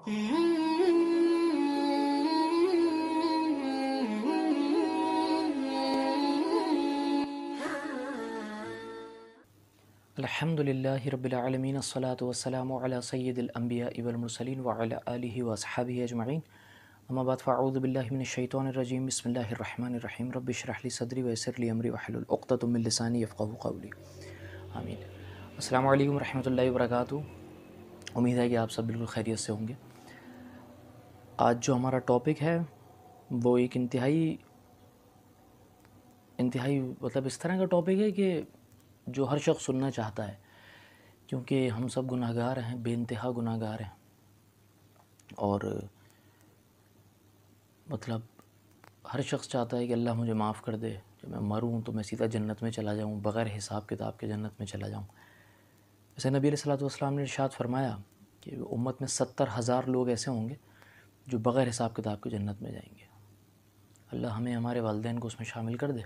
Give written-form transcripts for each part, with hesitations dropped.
الحمد للہ رب العالمین الصلاۃ والسلام علی سید الانبیاء والمرسلین وعلی آلہ واصحابہ اجمعین اما بعد فاعوذ باللہ من الشیطان الرجیم بسم اللہ الرحمن الرحیم رب اشرح لی صدری ویسر لی امری واحلل عقدۃ من لسانی یفقہوا قولی آمین۔ السلام علیکم ورحمۃ اللہ وبرکاتہ۔ امید ہے کہ آپ سب بالکل خیریت سے ہوں گے۔ آج جو ہمارا ٹاپک ہے وہ ایک انتہائی مطلب اس طرح کا ٹاپک ہے کہ جو ہر شخص سننا چاہتا ہے، کیونکہ ہم سب گناہ گار ہیں، بے انتہا گناہ گار ہیں، اور مطلب ہر شخص چاہتا ہے کہ اللہ مجھے معاف کر دے، جب میں مروں تو میں سیدھا جنت میں چلا جاؤں، بغیر حساب کتاب کے جنت میں چلا جاؤں۔ جیسے نبی علیہ الصلوۃ والسلام نے ارشاد فرمایا کہ امت میں 70,000 لوگ ایسے ہوں گے جو بغیر حساب کتاب کے جنت میں جائیں گے۔ اللہ ہمیں ہمارے والدین کو اس میں شامل کر دے۔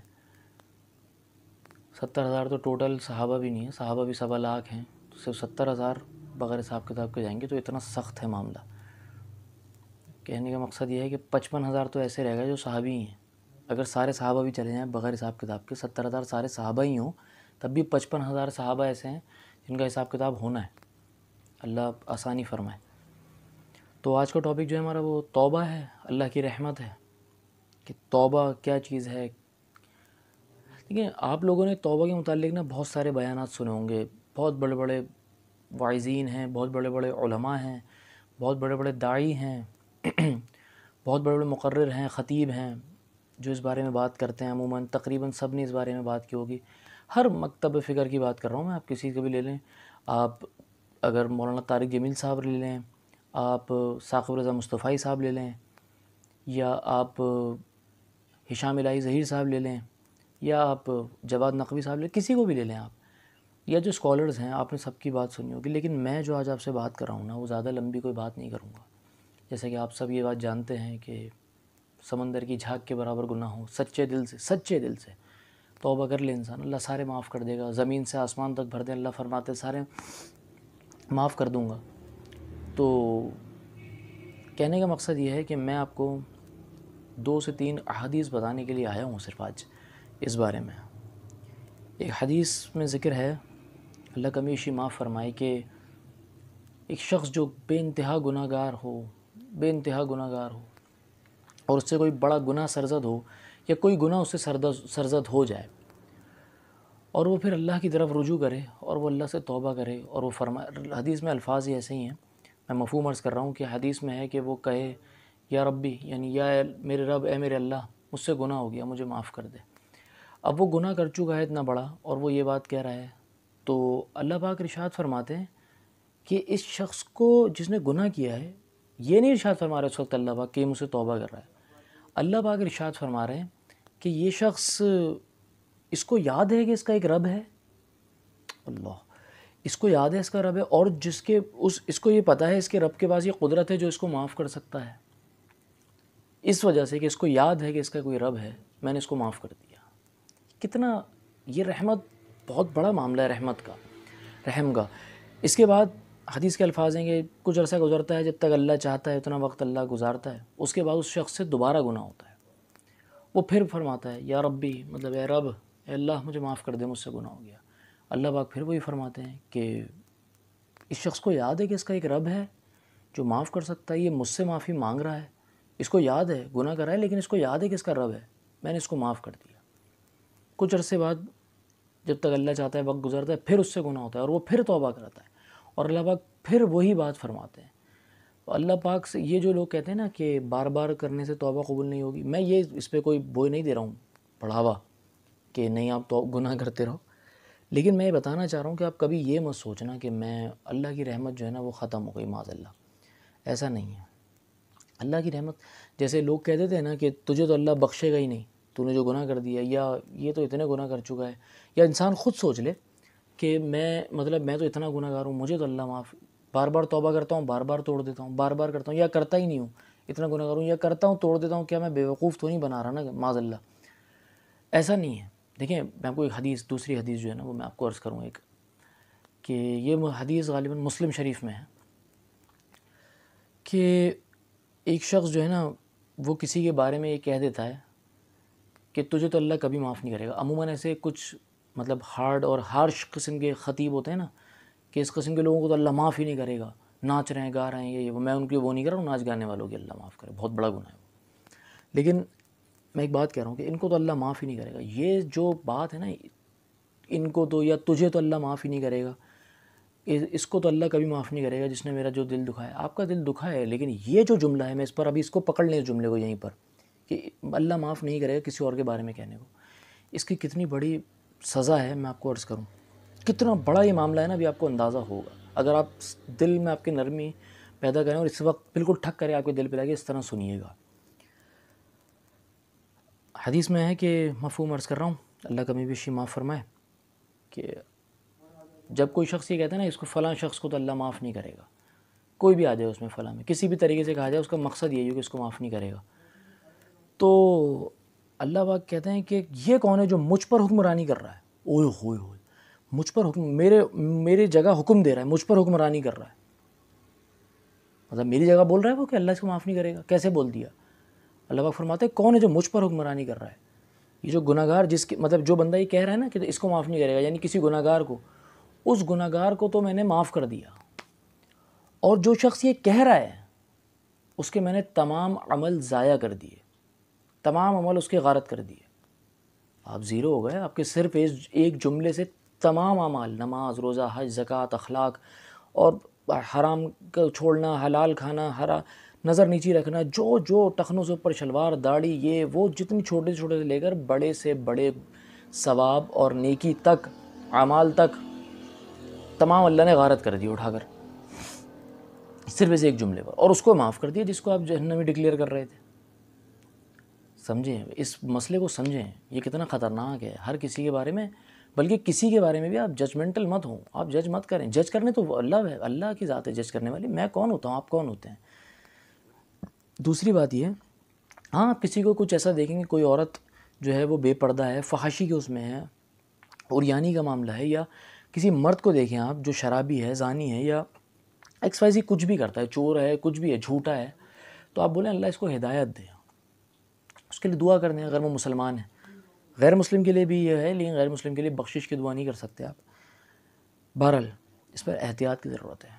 70,000 تو ٹوٹل صحابہ بھی نہیں ہیں، صحابہ بھی 1.25 لاکھ ہیں، تو صرف 70,000 بغیر حساب کتاب کے جائیں گے، تو اتنا سخت ہے معاملہ۔ کہنے کا مقصد یہ ہے کہ 55,000 تو ایسے رہ گئے جو صحابی ہی ہیں۔ اگر سارے صحابہ بھی چلے جائیں بغیر حساب کتاب کے، 70,000 سارے صحابہ ہی ہوں، تب بھی 55,000 صحابہ ایسے ہیں جن کا حساب کتاب ہونا ہے۔ اللہ آسانی فرمائے۔ تو آج کا ٹاپک جو ہے ہمارا وہ توبہ ہے، اللہ کی رحمت ہے کہ توبہ کیا چیز ہے۔ دیکھیں، آپ لوگوں نے توبہ کے متعلق بہت سارے بیانات سنے ہوں گے، بہت بڑے بڑے واعظین ہیں، بہت بڑے بڑے علماء ہیں، بہت بڑے بڑے داعی ہیں، بہت بڑے بڑے مقرر ہیں، خطیب ہیں جو اس بارے میں بات کرتے ہیں۔ عموماً تقریباً سب نے اس بارے میں بات کی ہوگی۔ ہر مکتب فکر کی بات کر رہا ہوں میں، آپ کسی کو بھی لے لیں۔ آپ اگر مولانا طارق جمیل صاحب لے لیں، آپ ثاقب رضا مصطفی صاحب لے لیں، یا آپ ہشام الہی ظہیر صاحب لے لیں، یا آپ جواد نقوی صاحب لے لیں، کسی کو بھی لے لیں آپ، یا جو اسکالرز ہیں، آپ نے سب کی بات سنی ہوگی۔ لیکن میں جو آج آپ سے بات کر رہا ہوں نا، وہ زیادہ لمبی کوئی بات نہیں کروں گا۔ جیسے کہ آپ سب یہ بات جانتے ہیں کہ سمندر کی جھاگ کے برابر گناہ ہو، سچے دل سے توبہ کر لے انسان، اللہ سارے معاف کر دے گا۔ زمین سے آسمان تک بھر دیں، اللہ فرماتے سارے معاف کر دوں گا۔ تو کہنے کا مقصد یہ ہے کہ میں آپ کو 2 سے 3 احادیث بتانے کے لیے آیا ہوں صرف آج اس بارے میں۔ ایک حدیث میں ذکر ہے، اللہ کمیشی معاف فرمائے، کہ ایک شخص جو بے انتہا گناہ گار ہو اور اس سے کوئی بڑا گناہ سرزد ہو، یا کوئی گناہ اس سے سرزد ہو جائے، اور وہ پھر اللہ کی طرف رجوع کرے اور وہ اللہ سے توبہ کرے، اور وہ حدیث میں الفاظ ہی ایسے ہی ہیں، میں مفہوم عرض کر رہا ہوں کہ حدیث میں ہے کہ وہ کہے یا ربی، یعنی یا میرے رب، اے میرے اللہ، مجھ سے گناہ ہو گیا، مجھے معاف کر دے۔ اب وہ گناہ کر چکا ہے اتنا بڑا، اور وہ یہ بات کہہ رہا ہے، تو اللہ پاک ارشاد فرماتے ہیں کہ اس شخص کو جس نے گناہ کیا ہے، یہ نہیں ارشاد فرما رہے اس وقت اللہ پاک کہ یہ مجھ سے توبہ کر رہا ہے، اللہ پاک ارشاد فرما رہے ہیں کہ یہ شخص، اس کو یاد ہے کہ اس کا ایک رب ہے، اللہ، اس کو یاد ہے اس کا رب ہے، اور اس کو یہ پتہ ہے اس کے رب کے پاس یہ قدرت ہے جو اس کو معاف کر سکتا ہے۔ اس وجہ سے کہ اس کو یاد ہے کہ اس کا کوئی رب ہے، میں نے اس کو معاف کر دیا۔ کتنا یہ رحمت، بہت بڑا معاملہ ہے رحمت کا، رحم کا۔ اس کے بعد حدیث کے الفاظ ہیں کہ کچھ عرصہ گزرتا ہے، جب تک اللہ چاہتا ہے اتنا وقت اللہ گزارتا ہے، اس کے بعد اس شخص سے دوبارہ گناہ ہوتا ہے، وہ پھر فرماتا ہے یا ربی، مطلب اے رب، اے اللہ، مجھے معاف کر دے، مجھ سے گناہ ہو گیا۔ اللہ پاک پھر وہی فرماتے ہیں کہ اس شخص کو یاد ہے کہ اس کا ایک رب ہے جو معاف کر سکتا ہے، یہ مجھ سے معافی مانگ رہا ہے، اس کو یاد ہے گناہ کر رہا ہے، لیکن اس کو یاد ہے کہ اس کا رب ہے، میں نے اس کو معاف کر دیا۔ کچھ عرصے بعد جب تک اللہ چاہتا ہے وقت گزرتا ہے، پھر اس سے گناہ ہوتا ہے اور وہ پھر توبہ کرتا ہے، اور اللہ پاک پھر وہی بات فرماتے ہیں۔ تو اللہ پاک سے یہ جو لوگ کہتے ہیں نا کہ بار بار کرنے سے توبہ قبول نہیں ہوگی، میں یہ اس پہ کوئی بوئی نہیں دے رہا ہوں، بڑھاوا کہ نہیں آپ تو گناہ کرتے رہو، لیکن میں یہ بتانا چاہ رہا ہوں کہ آپ کبھی یہ مت سوچنا کہ میں اللہ کی رحمت جو ہے نا وہ ختم ہو گئی، معاذ اللہ، ایسا نہیں ہے۔ اللہ کی رحمت، جیسے لوگ کہتے تھے نا کہ تجھے تو اللہ بخشے گا ہی نہیں، تو نے جو گناہ کر دیا، یا یہ تو اتنے گناہ کر چکا ہے، یا انسان خود سوچ لے کہ میں تو اتنا گناہ گار ہوں، مجھے تو اللہ معاف، بار بار توبہ کرتا ہوں، بار بار توڑ دیتا ہوں، بار بار کرتا ہوں، یا کرتا ہی نہیں ہوں، اتنا گناہ گار ہوں، یا کرتا ہوں توڑ دیتا ہوں، کیا میں بیوقوف تو نہیں بنا رہا نا، معاذ اللہ، ایسا نہیں ہے۔ دیکھیں، میں آپ کو ایک حدیث، دوسری حدیث جو ہے نا وہ میں آپ کو عرض کروں ایک، کہ یہ حدیث غالباً مسلم شریف میں ہے کہ ایک شخص جو ہے نا وہ کسی کے بارے میں یہ کہہ دیتا ہے کہ تجھے تو اللہ کبھی معاف نہیں کرے گا. عموماً ایسے کچھ مطلب ہارڈ اور ہارش قسم کے خطیب ہوتے ہیں نا کہ اس قسم کے لوگوں کو تو اللہ معاف ہی نہیں کرے گا, ناچ رہے ہیں گا رہے ہیں یہ وہ. میں ان کی وہ نہیں کر رہا ہوں, ناچ گانے والوں کی اللہ معاف کرے, بہت بڑا گناہ ہے وہ. لیکن میں ایک بات کہہ رہا ہوں کہ ان کو تو اللہ معاف ہی نہیں کرے گا. یہ جو بات ہے نا, ان کو تو, یا تجھے تو اللہ معاف ہی نہیں کرے گا, اس کو تو اللہ کبھی معاف نہیں کرے گا جس نے میرا جو دل دکھا ہے. آپ کا دل دکھا ہے, لیکن یہ جو جملہ ہے, میں اس پر ابھی اس کو پکڑ لیں, اس جملے کو یہیں پر, کہ اللہ معاف نہیں کرے گا کسی اور کے بارے میں کہنے کو, اس کی کتنی بڑی سزا ہے میں آپ کو عرض کروں. کتنا بڑا یہ معاملہ ہے نا, ابھی آپ کو اندازہ ہوگا اگر آپ دل میں آپ کے نرمی پیدا کریں اور اس وقت بالکل ٹھک کریں آپ کے دل پہ لگے, اس طرح سنیے گا. حدیث میں ہے کہ مفہوم عرض کر رہا ہوں, اللہ کبھی بھی معاف فرمائے, کہ جب کوئی شخص یہ کہتا ہے نا اس کو فلاں شخص کو تو اللہ معاف نہیں کرے گا, کوئی بھی آ جائے اس میں فلاں میں, کسی بھی طریقے سے کہا جائے, اس کا مقصد یہی ہے کہ اس کو معاف نہیں کرے گا, تو اللہ پاک کہتے ہیں کہ یہ کون ہے جو مجھ پر حکمرانی کر رہا ہے. اوئے ہوئے ہوئے, مجھ پر حکم, میرے جگہ حکم دے رہا ہے, مجھ پر حکمرانی کر رہا ہے. مطلب میری جگہ بول رہا ہے وہ کہ اللہ اس کو معاف نہیں کرے گا. کیسے بول دیا؟ اللہ پاک فرماتے ہیں کون ہے جو مجھ پر حکمرانی کر رہا ہے. یہ جو گناہ گار, جس کے مطلب جو بندہ یہ کہہ رہا ہے نا کہ اس کو معاف نہیں کرے گا, یعنی کسی گناہ گار کو, اس گناہ گار کو تو میں نے معاف کر دیا, اور جو شخص یہ کہہ رہا ہے اس کے میں نے تمام عمل ضائع کر دیے, تمام عمل اس کے غارت کر دیے. آپ زیرو ہو گئے, آپ کے صرف ایک جملے سے تمام اعمال, نماز, روزہ, حج, زکوٰۃ, اخلاق, اور حرام کا چھوڑنا, حلال کھانا, نظر نیچی رکھنا, جو ٹخنوں سے اوپر شلوار, داڑھی, یہ وہ جتنی چھوٹے چھوٹے سے لے کر بڑے سے بڑے ثواب اور نیکی تک, اعمال تک, تمام اللہ نے غارت کر دی اٹھا کر, صرف اس ایک جملے پر, اور اس کو معاف کر دیا جس کو آپ جہنمی ڈکلیئر کر رہے تھے. سمجھیں اس مسئلے کو, سمجھیں یہ کتنا خطرناک ہے. ہر کسی کے بارے میں, بلکہ کسی کے بارے میں بھی آپ ججمنٹل مت ہوں, آپ جج مت کریں. جج کرنے تو اللہ ہے, اللہ کی ذات ہے جج کرنے والی. میں کون ہوتا ہوں, آپ کون ہوتے ہیں؟ دوسری بات یہ, ہاں آپ کسی کو کچھ ایسا دیکھیں گے, کوئی عورت جو ہے وہ بے پردہ ہے, فحاشی کے اس میں ہے, عریانی کا معاملہ ہے, یا کسی مرد کو دیکھیں آپ جو شرابی ہے, زانی ہے, یا ایکس وائی زی کچھ بھی کرتا ہے, چور ہے, کچھ بھی ہے, جھوٹا ہے, تو آپ بولیں اللہ اس کو ہدایت دے, اس کے لیے دعا کر دیں اگر وہ مسلمان ہے. غیر مسلم کے لیے بھی یہ ہے, لیکن غیر مسلم کے لیے بخشش کی دعا نہیں کر سکتے آپ. بہرحال اس پر احتیاط کی ضرورت ہے.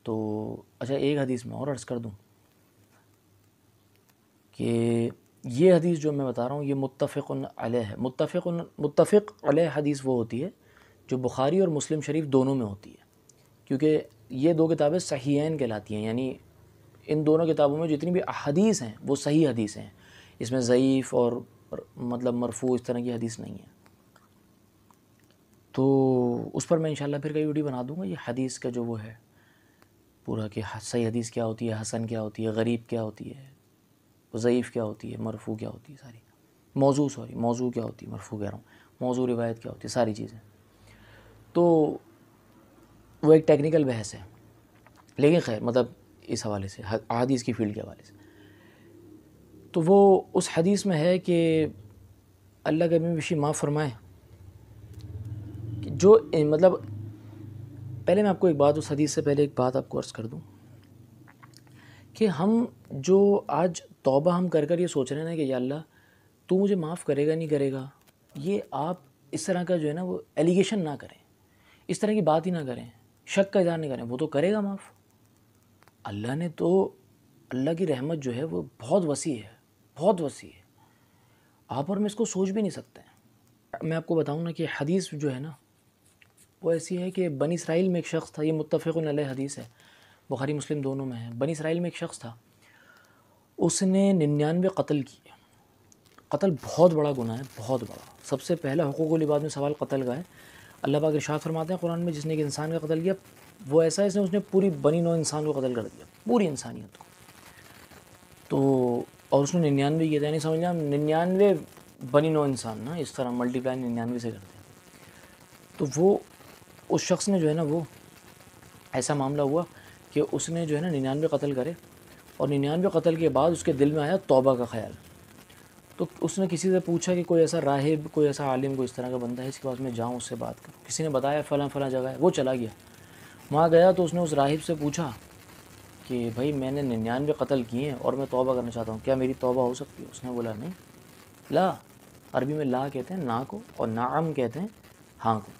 تو اچھا ایک حدیث میں اور عرض کر دوں کہ یہ حدیث جو میں بتا رہا ہوں یہ متفق علیہ ہے. متفق علیہ حدیث وہ ہوتی ہے جو بخاری اور مسلم شریف دونوں میں ہوتی ہے, کیونکہ یہ دو کتابیں صحیحین کہلاتی ہیں, یعنی ان دونوں کتابوں میں جتنی بھی احادیث ہیں وہ صحیح حدیث ہیں, اس میں ضعیف اور مطلب مرفوع اس طرح کی حدیث نہیں ہے. تو اس پر میں انشاءاللہ پھر کئی ویڈیو بنا دوں گا, یہ حدیث کا جو وہ ہے پورا, کہ صحیح حدیث کیا ہوتی ہے, حسن کیا ہوتی ہے, غریب کیا ہوتی ہے, ضعیف کیا ہوتی ہے, مرفوع کیا ہوتی ہے, ساری موضوع کیا ہوتی ہے, مرفوع کہہ رہا ہوں, موضوع روایت کیا ہوتی ہے, ساری چیزیں. تو وہ ایک ٹیکنیکل بحث ہے, لیکن خیر مطلب اس حوالے سے, احادیث کی فیلڈ کے حوالے سے, تو وہ اس حدیث میں ہے کہ اللہ کبھی بھی معاف فرمائے, کہ جو مطلب پہلے میں آپ کو ایک بات, اس حدیث سے پہلے ایک بات آپ کو عرض کر دوں کہ ہم جو آج توبہ ہم کر یہ سوچ رہے ہیں نا کہ یا اللہ تو مجھے معاف کرے گا نہیں کرے گا, یہ آپ اس طرح کا جو ہے نا وہ ایلیگیشن نہ کریں, اس طرح کی بات ہی نہ کریں, شک کا اظہار نہیں کریں. وہ تو کرے گا معاف, اللہ نے تو, اللہ کی رحمت جو ہے وہ بہت وسیع ہے, بہت وسیع ہے, آپ اور میں اس کو سوچ بھی نہیں سکتے ہیں. میں آپ کو بتاؤں نا کہ حدیث جو ہے نا وہ ایسی ہے کہ بنی اسرائیل میں ایک شخص تھا, یہ متفق علیہ حدیث ہے, بخاری مسلم دونوں میں ہے. بنی اسرائیل میں ایک شخص تھا, اس نے 99 قتل کیے. قتل بہت بڑا گناہ ہے, بہت بڑا. سب سے پہلا حقوق العباد میں سوال قتل کا ہے. اللہ پاک ارشاد فرماتے ہیں قرآن میں, جس نے ایک انسان کا قتل کیا وہ ایسا ہے اس نے پوری بنی نوع انسان کو قتل کر دیا, پوری انسانیت کو. تو اور اس نے 99 کیا تھا, یعنی سمجھ لیں 99 بنی نوع انسان نا, اس طرح ملٹی پلائی 99 سے کرتے ہیں. تو وہ اس شخص نے جو ہے نا وہ ایسا معاملہ ہوا کہ اس نے جو ہے نا 99 قتل کرے, اور 99 قتل کے بعد اس کے دل میں آیا توبہ کا خیال. تو اس نے کسی سے پوچھا کہ کوئی ایسا راہب, کوئی ایسا عالم, کوئی اس طرح کا بندہ ہے اس کے پاس میں جاؤں, اس سے بات کروں. کسی نے بتایا فلاں فلاں جگہ ہے, وہ چلا گیا. وہاں گیا تو اس نے اس راہب سے پوچھا کہ بھائی میں نے 99 قتل کیے ہیں اور میں توبہ کرنا چاہتا ہوں، کیا میری توبہ ہو سکتی ہے؟ اس نے بولا نہیں، لا، عربی میں لا کہتے ہیں نا کو، اور نعم کہتے ہیں ہاں کو۔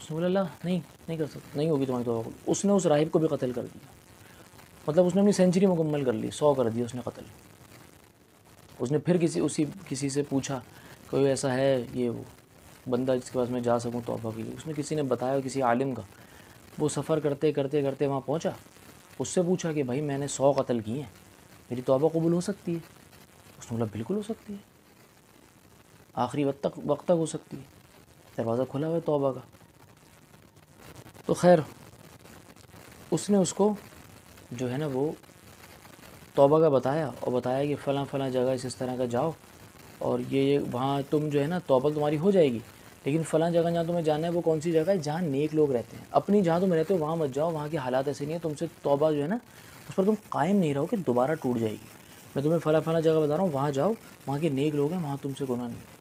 اس نے بولا لا، نہیں کر سکتا، نہیں ہوگی تمہاری توبہ۔ اس نے اس راہب کو بھی قتل کر دیا، مطلب اس نے اپنی سینچری مکمل کر لی، 100 کر دیا اس نے قتل۔ اس نے پھر کسی سے پوچھا کوئی ایسا ہے یہ وہ بندہ جس کے پاس میں جا سکوں توبہ کے لیے؟ اس نے کسی نے بتایا، کسی عالم کا۔ وہ سفر کرتے کرتے کرتے وہاں پہنچا، اس سے پوچھا کہ بھائی میں نے 100 قتل کیے ہیں، میری توبہ قبول ہو سکتی ہے؟ اس نے بولا بالکل ہو سکتی ہے، آخری وقت تک ہو سکتی ہے، دروازہ کھلا ہوا ہے توبہ کا۔ تو خیر اس نے اس کو جو ہے نا وہ توبہ کا بتایا، اور بتایا کہ فلاں فلاں جگہ اس طرح کا جاؤ، اور یہ وہاں تم جو ہے نا توبہ تمہاری ہو جائے گی، لیکن فلاں جگہ جہاں تمہیں جانا ہے وہ کون سی جگہ ہے؟ جہاں نیک لوگ رہتے ہیں۔ اپنی جہاں تم رہتے ہو وہاں مت جاؤ، وہاں کے حالات ایسے نہیں ہیں، تم سے توبہ جو ہے نا اس پر تم قائم نہیں رہو کہ دوبارہ ٹوٹ جائے گی۔ میں تمہیں فلاں فلاں جگہ بتا رہا ہوں، وہاں جاؤ، وہاں کے نیک لوگ ہیں، وہاں تم سے گناہ نہیں۔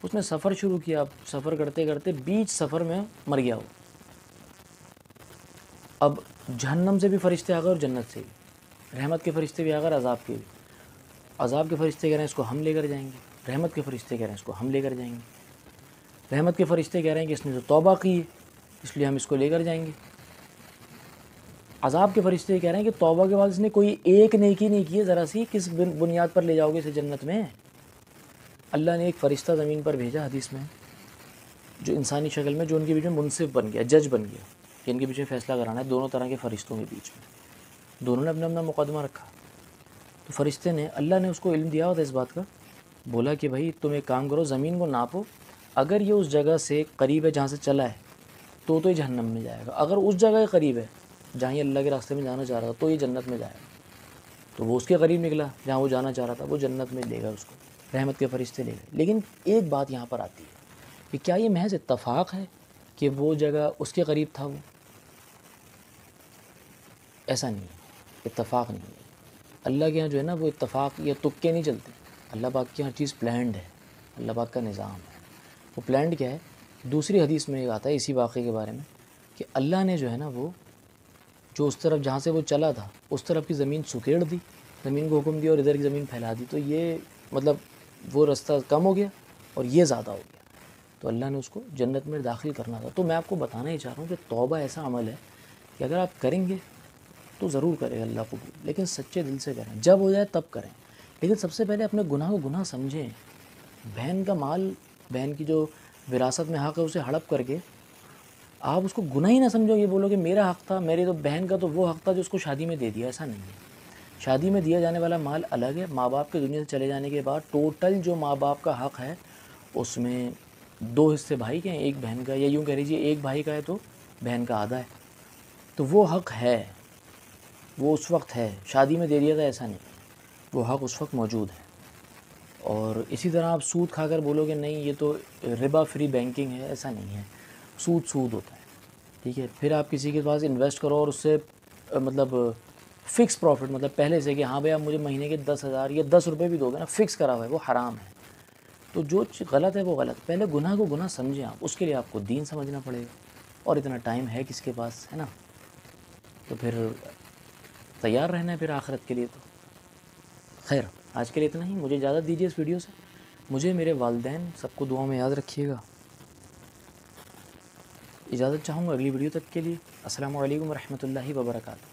اس نے سفر شروع کیا، سفر کرتے کرتے بیچ سفر میں مر گیا وہ۔ اب جہنم سے بھی فرشتے آ گئے اور جنت سے بھی، رحمت کے فرشتے بھی آ گئے، عذاب کے بھی۔ عذاب کے فرشتے کہہ رہے ہیں اس کو ہم لے کر جائیں گے، رحمت کے فرشتے کہہ رہے ہیں اس کو ہم لے کر جائیں گے۔ رحمت کے فرشتے کہہ رہے ہیں کہ اس نے تو توبہ کی ہے اس لیے ہم اس کو لے کر جائیں گے۔ عذاب کے فرشتے کہہ رہے ہیں کہ توبہ کے بعد اس نے کوئی ایک نیکی نہیں کی ہے، ذرا سی، کس بنیاد پر لے جاؤ گے اسے جنت میں؟ اللہ نے ایک فرشتہ زمین پر بھیجا، حدیث میں، جو انسانی شکل میں، جو ان کے بیچ میں منصف بن گیا، جج بن گیا، کہ ان کے بیچ میں فیصلہ کرانا ہے، دونوں طرح کے فرشتوں کے بیچ میں۔ دونوں نے اپنا اپنا مقدمہ رکھا۔ تو فرشتے نے، اللہ نے اس کو علم دیا ہوتا اس بات کا، بولا کہ بھائی تم ایک کام کرو، زمین کو ناپو، اگر یہ اس جگہ سے قریب ہے جہاں سے چلا ہے تو یہ جہنم میں جائے گا، اگر اس جگہ کے قریب ہے جہاں یہ اللہ کے راستے میں جانا چاہ رہا تھا تو یہ جنت میں جائے گا۔ تو وہ اس کے قریب نکلا جہاں وہ جانا چاہ رہا تھا، وہ جنت میں لے گا اس کو، رحمت کے فرشتے لے گئے۔ لیکن ایک بات یہاں پر آتی ہے کہ کیا یہ محض اتفاق ہے کہ وہ جگہ اس کے قریب تھا؟ وہ ایسا نہیں ہے، اتفاق نہیں ہے۔ اللہ کے یہاں جو ہے نا وہ اتفاق یا تکے نہیں چلتے، اللہ پاک کی ہر چیز پلانڈ ہے، اللہ پاک کا نظام ہے۔ وہ پلانڈ کیا ہے؟ دوسری حدیث میں ایک آتا ہے اسی واقعے کے بارے میں کہ اللہ نے جو ہے نا وہ جو اس طرف جہاں سے وہ چلا تھا اس طرف کی زمین سکیڑ دی، زمین کو حکم دیا اور ادھر کی زمین پھیلا دی، تو یہ مطلب وہ رستہ کم ہو گیا اور یہ زیادہ ہو گیا، تو اللہ نے اس کو جنت میں داخل کرنا تھا۔ تو میں آپ کو بتانا ہی چاہ رہا ہوں کہ توبہ ایسا عمل ہے کہ اگر آپ کریں گے تو ضرور کرے گا اللہ قبول، لیکن سچے دل سے کریں، جب ہو جائے تب کریں، لیکن سب سے پہلے اپنے گناہ کو گناہ سمجھیں۔ بہن کا مال، بہن کی جو وراثت میں حق ہے اسے ہڑپ کر کے آپ اس کو گناہ ہی نہ سمجھو، یہ بولو کہ میرا حق تھا، میرے تو بہن کا تو وہ حق تھا جو اس کو شادی میں دے دیا، ایسا نہیں ہے۔ شادی میں دیا جانے والا مال الگ ہے، ماں باپ کے دنیا سے چلے جانے کے بعد ٹوٹل جو ماں باپ کا حق ہے اس میں 2 حصے بھائی کے ہیں، ایک بہن کا، یا یوں کہہ لیجیے ایک بھائی کا ہے تو بہن کا آدھا ہے، تو وہ حق ہے، وہ اس وقت ہے، شادی میں دے دیا تھا ایسا نہیں، وہ حق اس وقت موجود ہے۔ اور اسی طرح آپ سود کھا کر بولو کہ نہیں یہ تو ربا فری بینکنگ ہے، ایسا نہیں ہے، سود ہوتا ہے، ٹھیک ہے۔ پھر آپ کسی کے پاس انویسٹ کرو اور اس سے مطلب فکس پروفٹ، مطلب پہلے سے کہ ہاں بھئی آپ مجھے مہینے کے 10,000 یا 10 روپے بھی دو گے نا، فکس کرا ہوا ہے، وہ حرام ہے۔ تو جو غلط ہے وہ غلط، پہلے گناہ کو گناہ سمجھیں آپ، اس کے لیے آپ کو دین سمجھنا پڑے گا، اور اتنا ٹائم ہے کس کے پاس، ہے نا؟ تو پھر تیار رہنا ہے پھر آخرت کے لیے۔ تو خیر آج کے لیے اتنا ہی، مجھے اجازت دیجیے اس ویڈیو سے، مجھے میرے والدین سب کو دعاؤں میں یاد رکھیے گا، اجازت چاہوں گا اگلی ویڈیو تک کے لیے۔ السلام علیکم ورحمۃ اللہ وبرکاتہ۔